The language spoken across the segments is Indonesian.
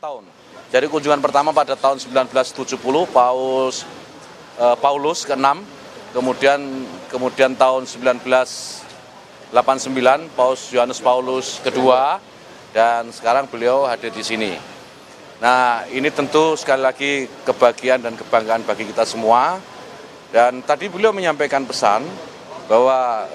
tahun. Jadi kunjungan pertama pada tahun 1970 Paulus ke-6, kemudian tahun 1989 Paus Yohanes Paulus kedua, dan sekarang beliau hadir di sini. Nah, ini tentu sekali lagi kebahagiaan dan kebanggaan bagi kita semua. Dan tadi beliau menyampaikan pesan bahwa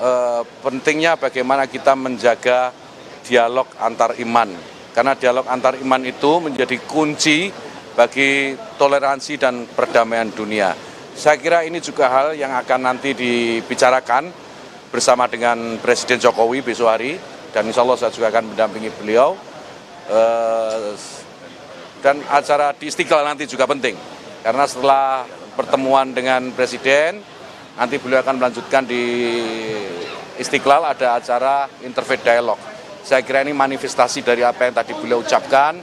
pentingnya bagaimana kita menjaga dialog antar iman. Karena dialog antar iman itu menjadi kunci bagi toleransi dan perdamaian dunia. Saya kira ini juga hal yang akan nanti dibicarakan bersama dengan Presiden Jokowi besok hari. Dan insya Allah saya juga akan mendampingi beliau. Dan acara di Istiqlal nanti juga penting. Karena setelah pertemuan dengan Presiden, nanti beliau akan melanjutkan di Istiqlal ada acara interfaith dialog. Saya kira ini manifestasi dari apa yang tadi beliau ucapkan,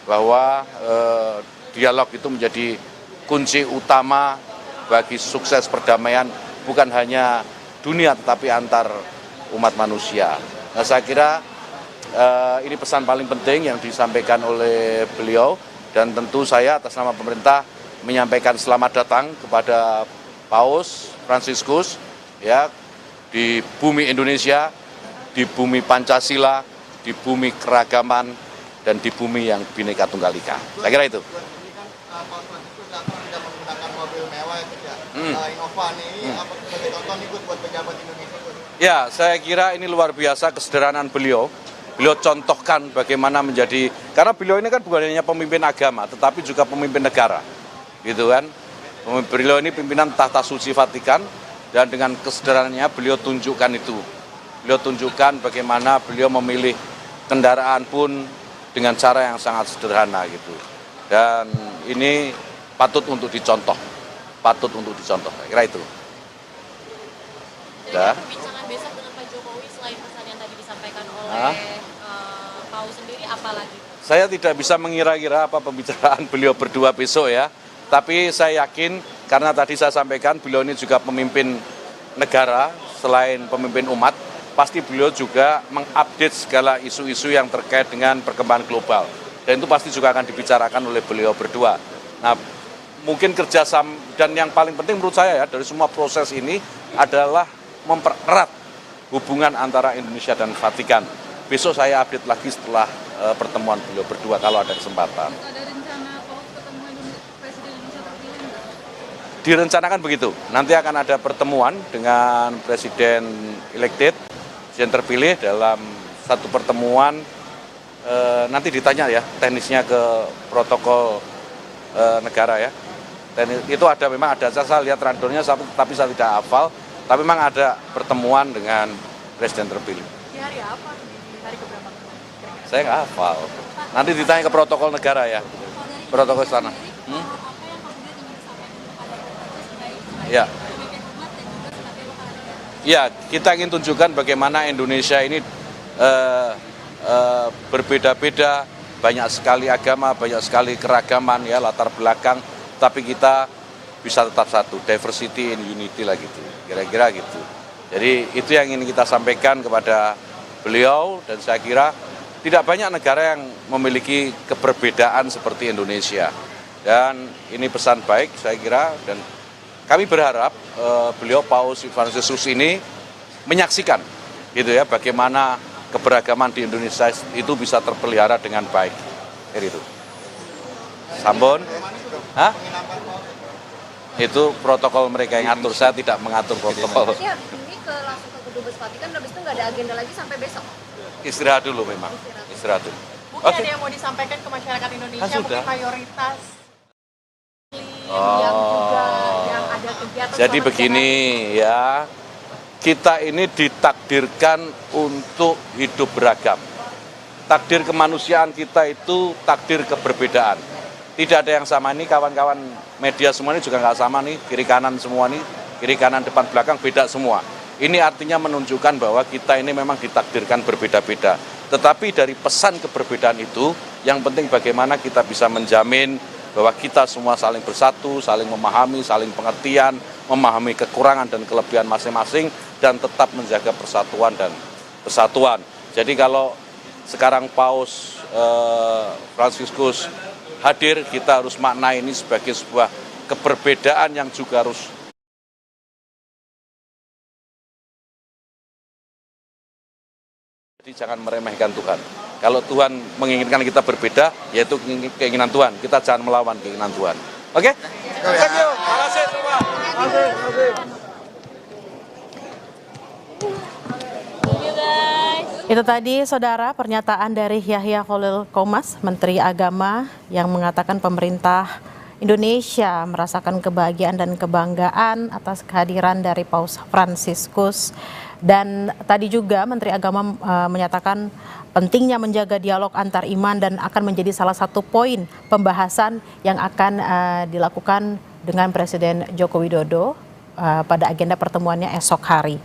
bahwa dialog itu menjadi kunci utama bagi sukses perdamaian, bukan hanya dunia tetapi antar umat manusia. Nah, saya kira ini pesan paling penting yang disampaikan oleh beliau, dan tentu saya atas nama pemerintah menyampaikan selamat datang kepada Paus Fransiskus ya, di bumi Indonesia, di bumi Pancasila, di bumi keragaman, dan di bumi yang Bhinneka Tunggal Ika. Saya kira itu. Paus Fransiskus tidak menggunakan mobil mewah ya, Innova ini apa sebagai contoh nih buat pejabat Indonesia? Ya, saya kira ini luar biasa kesederhanaan beliau. Beliau contohkan bagaimana menjadi, karena beliau ini kan bukan hanya pemimpin agama, tetapi juga pemimpin negara, gitu kan. Beliau ini pimpinan tahta suci Vatikan, dan dengan kesederhanaannya beliau tunjukkan itu. Beliau tunjukkan bagaimana beliau memilih kendaraan pun dengan cara yang sangat sederhana gitu. Dan ini patut untuk dicontoh, saya kira itu. Jadi perbincangan besok dengan Pak Jokowi selain pesan yang tadi disampaikan oleh Paus sendiri, apa lagi? Saya tidak bisa mengira-ngira apa pembicaraan beliau berdua besok ya. Tapi saya yakin, karena tadi saya sampaikan beliau ini juga pemimpin negara, selain pemimpin umat, pasti beliau juga mengupdate segala isu-isu yang terkait dengan perkembangan global. Dan itu pasti juga akan dibicarakan oleh beliau berdua. Nah, mungkin kerjasama, dan yang paling penting menurut saya ya, dari semua proses ini adalah mempererat hubungan antara Indonesia dan Vatikan. Besok saya update lagi setelah pertemuan beliau berdua kalau ada kesempatan. Ada rencana Paus ketemu Presiden Indonesia terpilih enggak? Direncanakan begitu. Nanti akan ada pertemuan dengan Presiden elected, Presiden terpilih dalam satu pertemuan. Nanti ditanya ya teknisnya ke protokol negara ya. Itu ada, memang ada, saya lihat randornya tapi saya tidak hafal. Tapi memang ada pertemuan dengan Presiden terpilih. Di hari apa? Di hari keberapa? Saya nggak hafal. Nanti ditanya ke protokol negara ya. Protokol istana. Apa yang kemudian ingin disampaikan kepada Paus sebagai Ya. pemimpin umat dan juga sebagai kepala negara? Ya, kita ingin tunjukkan bagaimana Indonesia ini berbeda-beda, banyak sekali agama, banyak sekali keragaman ya, latar belakang, tapi kita bisa tetap satu, diversity in unity lah gitu, kira-kira gitu. Jadi itu yang ingin kita sampaikan kepada beliau, dan saya kira tidak banyak negara yang memiliki keberbedaan seperti Indonesia. Dan ini pesan baik saya kira, dan kami berharap beliau Paus Fransiskus ini menyaksikan gitu ya, bagaimana keberagaman di Indonesia itu bisa terpelihara dengan baik. Itu. Sampun? Hah? Itu protokol mereka yang atur, saya tidak mengatur protokol. Ya, ini langsung ke Kedubes Vatikan, habis itu nggak ada agenda lagi sampai besok. Istirahat dulu memang, istirahat dulu. Mungkin ada yang mau disampaikan ke masyarakat Indonesia, sudah. mungkin mayoritas Yang juga yang ada kegiatan. Jadi selama begini ya, kita ini ditakdirkan untuk hidup beragam. Takdir kemanusiaan kita itu takdir keberbedaan. Tidak ada yang sama. Ini kawan-kawan media semua ini juga nggak sama nih, kiri kanan semua nih, kiri kanan depan belakang beda semua. Ini artinya menunjukkan bahwa kita ini memang ditakdirkan berbeda-beda. Tetapi dari pesan keberbedaan itu, yang penting bagaimana kita bisa menjamin bahwa kita semua saling bersatu, saling memahami, saling pengertian, memahami kekurangan dan kelebihan masing-masing, dan tetap menjaga persatuan dan kesatuan. Jadi kalau sekarang Paus Fransiskus hadir, kita harus maknai ini sebagai sebuah keberbedaan yang juga harus jadi jangan meremehkan Tuhan. Kalau Tuhan menginginkan kita berbeda, yaitu keinginan Tuhan. Kita jangan melawan keinginan Tuhan. Oke? Thank you. Terima kasih semua. Itu tadi saudara pernyataan dari Yahya Khalil Qomas, Menteri Agama, yang mengatakan pemerintah Indonesia merasakan kebahagiaan dan kebanggaan atas kehadiran dari Paus Fransiskus. Dan tadi juga Menteri Agama menyatakan pentingnya menjaga dialog antar iman dan akan menjadi salah satu poin pembahasan yang akan dilakukan dengan Presiden Joko Widodo pada agenda pertemuannya esok hari.